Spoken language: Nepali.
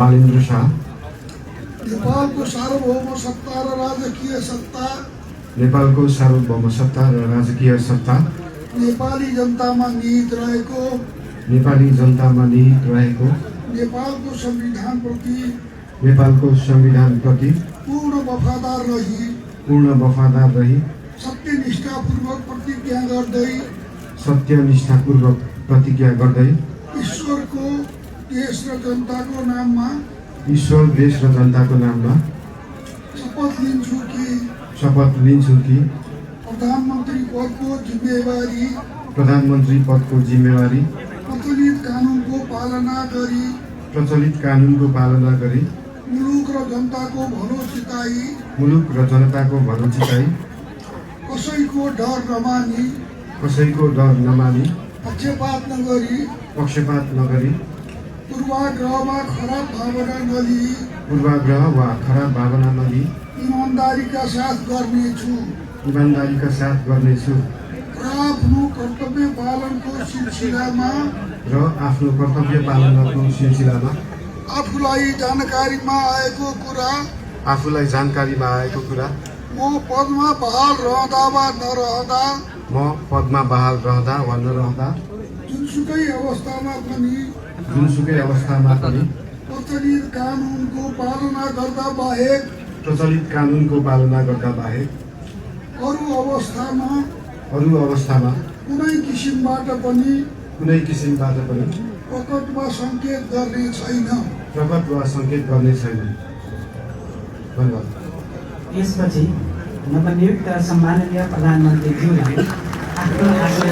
बालेन्द्र शाह नेपालको सार्वभौम सत्ता र राजकीय सत्ता नेपालको सार्वभौम सत्ता र राजकीय सत्ता नेपाली जनतामा निहित रहेको नेपाली जनतामा निहित रहेको नेपालको संविधानप्रति पूर्ण वफादार रही सत्यनिष्ठापूर्वक प्रतिज्ञा गर्दै ईश्वर, देश र जनताको नाममा शपथ लिन्छु कि प्रधानमन्त्री पदको जिम्मेवारी प्रचलित कानुनको पालना गरी मुलुक र जनताको भलो चिताई कसैको डर नमानी पक्षपात नगरी पूर्वाग्रह वा खराब भावना नलिई ईमानदारीका साथ गर्नेछु र आफ्नो कर्तव्य पालनको सिलसिलामा आफूलाई जानकारीमा आएको कुरा म पदमा बहाल रहँदा वा नरहँदा जुनसुकै अवस्थामा पनि प्रचलित कानुनको पालना गर्दा बाहेक अरू अवस्थामा कुनै किसिमबाट पनि प्रकट वा संकेत गर्ने छैन। धन्यवाद। यसपछि नवनियुक्त सम्माननीय प्रधानमन्त्रीज्यूलाई आफ्नो आशय